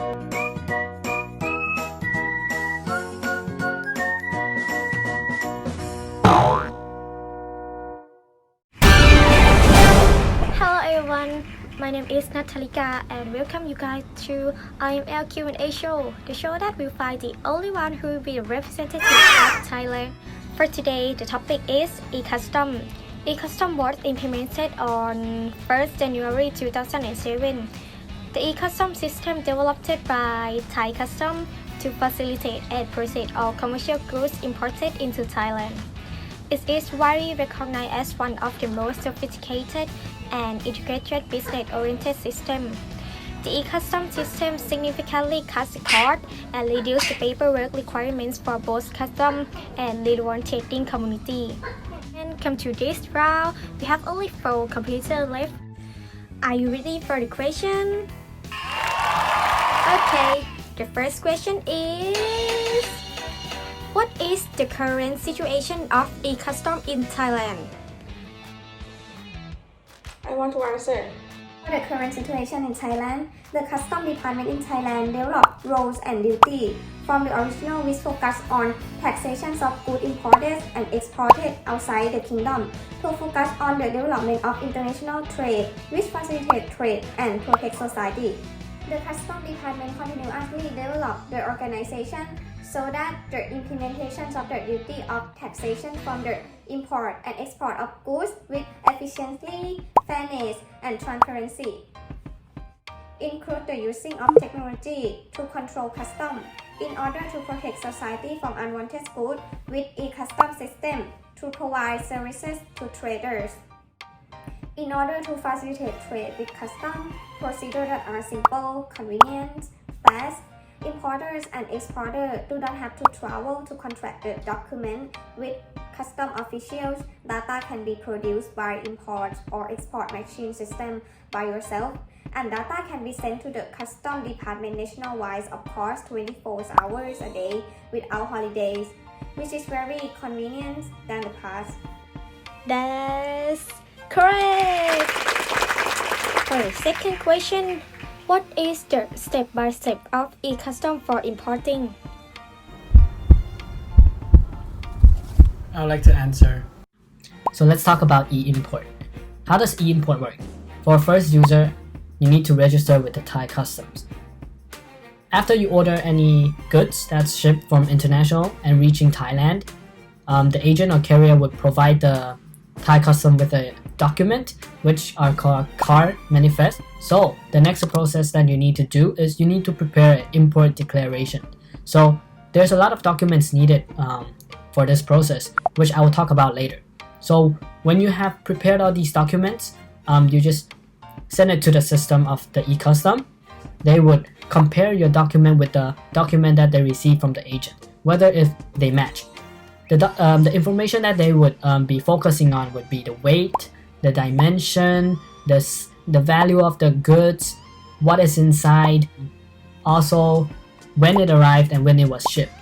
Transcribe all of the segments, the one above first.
Hello everyone, my name is Nattarika and welcome you guys to IML show, the show that will find the only one who will be representative of Thailand. For today, the topic is e-custom. E-custom was implemented on 1st January 2007. The e-custom system developed by Thai Custom to facilitate and process all commercial goods imported into Thailand. It is widely recognized as one of the most sophisticated and integrated business-oriented systems. The e-custom system significantly cuts the cost and reduces the paperwork requirements for both custom and legal trading community. And come to this round, we have only 4 computers left. Are you ready for the question? Okay, the first question is: what is the current situation of e-custom in Thailand? I want to answer. For the current situation in Thailand, the Custom Department in Thailand developed roles and duties from the original which focused on taxation of goods imported and exported outside the kingdom to focus on the development of international trade which facilitates trade and protect society. The Custom Department continuously developed the organization so that the implementation of the duty of taxation from the import and export of goods with efficiency, fairness, and transparency include the using of technology to control custom in order to protect society from unwanted goods with e-custom system to provide services to traders. In order to facilitate trade with custom, procedures that are simple, convenient, fast, importers and exporters do not have to travel to contract the document with custom officials. Data can be produced by import or export machine system by yourself, and data can be sent to the custom department nationwide, of course, 24 hours a day without holidays, which is very convenient than the past. That's correct! For the second question, what is the step-by-step of e-custom for importing? I would like to answer. So let's talk about e-import. How does e-import work? For first user, you need to register with the Thai Customs. After you order any goods that's shipped from international and reaching Thailand, the agent or carrier would provide the Thai Custom with a document which are called card manifest. So the next process that you need to do is you need to prepare an import declaration. So there's a lot of documents needed for this process, which I will talk about later. So when you have prepared all these documents, you just send it to the system of the e-custom. They would compare your document with the document that they receive from the agent, whether if they match. The information that they would be focusing on would be the weight, the dimension, the value of the goods, what is inside, also when it arrived and when it was shipped.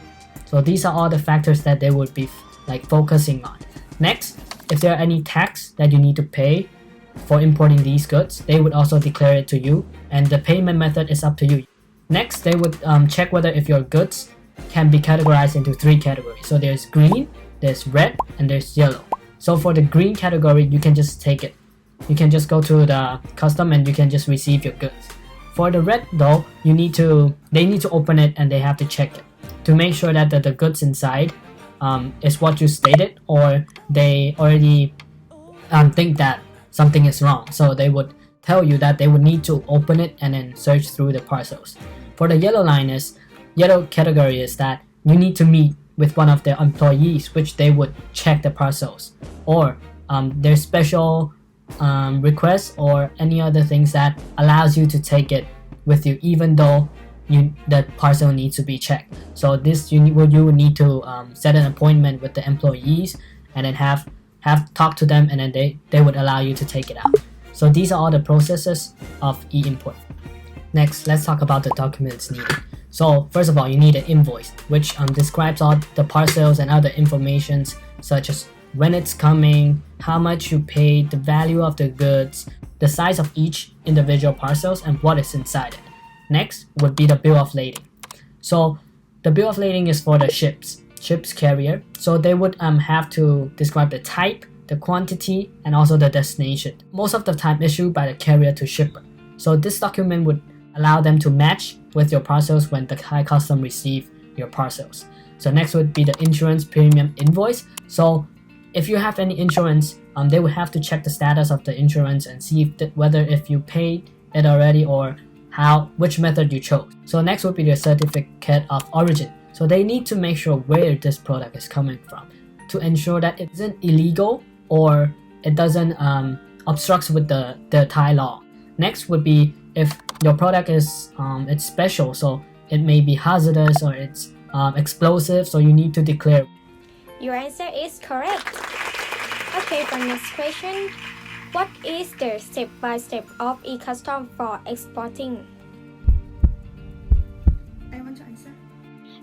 So these are all the factors that they would be focusing on. Next, if there are any tax that you need to pay for importing these goods, they would also declare it to you, and the payment method is up to you. Next, they would check whether if your goods can be categorized into 3 categories. So there's green, there's red, and there's yellow. So for the green category, you can just take it. You can just go to the custom and you can just receive your goods. For the red though, they need to open it and they have to check it to make sure that the goods inside is what you stated, or they already think that something is wrong. So they would tell you that they would need to open it and then search through the parcels. For the yellow category is that you need to meet with one of their employees, which they would check the parcels, or their special requests or any other things that allows you to take it with you, even though the parcel needs to be checked. So this you would need to set an appointment with the employees and then have talked to them, and then they would allow you to take it out. So these are all the processes of e-import. Next, let's talk about the documents needed. So first of all, you need an invoice, which describes all the parcels and other informations such as when it's coming, how much you paid, the value of the goods, the size of each individual parcels, and what is inside it. Next would be the bill of lading. So the bill of lading is for the ship's carrier. So they would have to describe the type, the quantity, and also the destination. Most of the time issued by the carrier to shipper. So this document would allow them to match with your parcels when the high custom receive your parcels. So next would be the insurance premium invoice. So if you have any insurance, they will have to check the status of the insurance and see whether you paid it already or which method you chose. So next would be the certificate of origin. So they need to make sure where this product is coming from to ensure that it isn't illegal or it doesn't obstruct with the Thai law. Next would be if your product is it's special, so it may be hazardous or it's explosive, so you need to declare. Your answer is correct. Okay, for next question. What is the step-by-step of e-custom for exporting? I want to answer.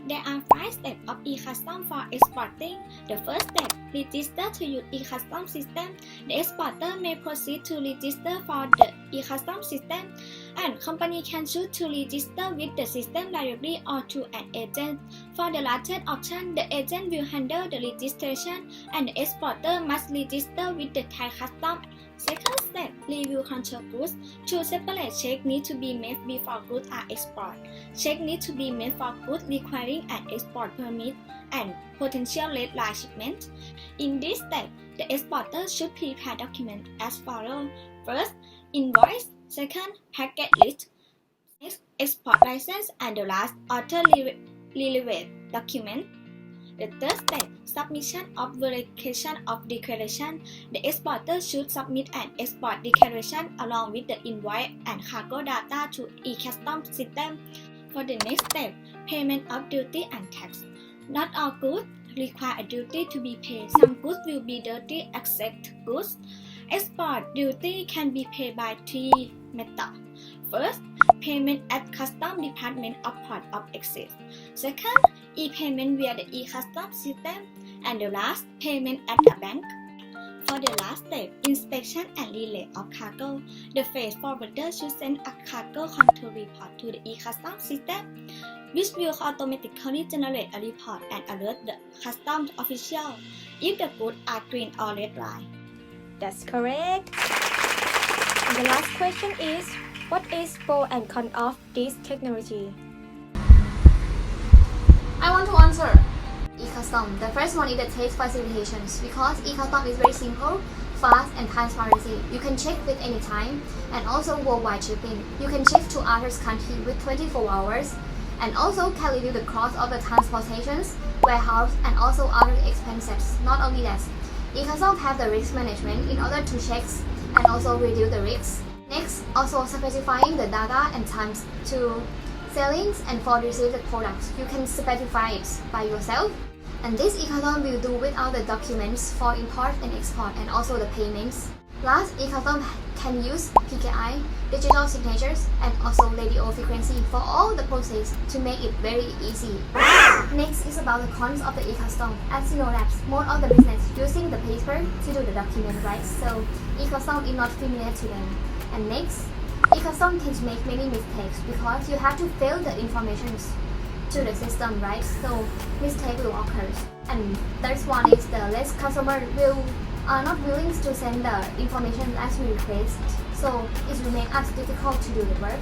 There are 5 steps of e-custom for exporting. The first step, register to use e-custom system. The exporter may proceed to register for the e-custom system, and company can choose to register with the system directly or to an agent. For the latter option, the agent will handle the registration, and the exporter must register with the Thai custom. Second step, review control goods. 2 separate checks need to be made before goods are exported. Check need to be made for goods requiring an export permit and potential red line shipment. In this step, the exporter should prepare documents as follows. First, invoice. Second, package list. Next, export license, and the last, author relevant document. The third step, submission of verification of declaration. The exporter should submit an export declaration along with the invoice and cargo data to e-custom system. For the next step, payment of duty and tax. Not all goods require a duty to be paid. Some goods will be duty exempt goods. Export duty can be paid by 3 methods. First, payment at Custom Department of Port of Excess. Second, e-payment via the e-custom system. And the last, payment at a bank. For the last step, inspection and relay of cargo, the freight forwarder should send a cargo control report to the e-custom system, which will automatically generate a report and alert the customs official if the goods are green or red line. That's correct. And the last question is, what is pro and con of this technology? I want to answer. E-custom. The first one is the tax facilitations, because e-custom is very simple, fast, and transparency. You can check with any time, and also worldwide shipping. You can ship to other countries with 24 hours, and also can review the cost of the transportations, warehouse, and also other expenses. Not only that, e-custom have the risk management in order to check and also reduce the risks. Next, also specifying the data and times to sellings and for receive the products. You can specify it by yourself. And this e-custom will do without the documents for import and export and also the payments. Last, e-custom can use PKI, digital signatures, and also radio frequency for all the process to make it very easy. Next is about the cons of the e-custom. As you know that most of the business using the paper to do the document, right? So e-custom is not familiar to them. And next, e-custom can make many mistakes because you have to fill the information to the system, right? So mistake will occur. And third one is the less customer are not willing to send the information as we request. So it will make us difficult to do the work.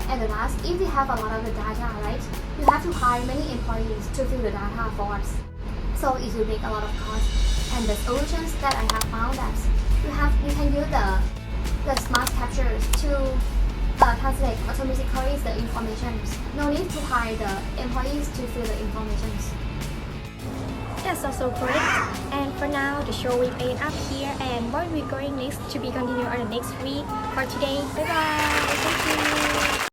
And the last, if we have a lot of the data, right? You have to hire many employees to fill the data for us. So it will make a lot of cost. And the solutions that I have found that you can use the smart captures to translate automatically the information. No need to hire the employees to fill the information. That's also correct. And for now, the show will end up here, and what we're going next to be continued on the next week. For today, bye bye. Thank you.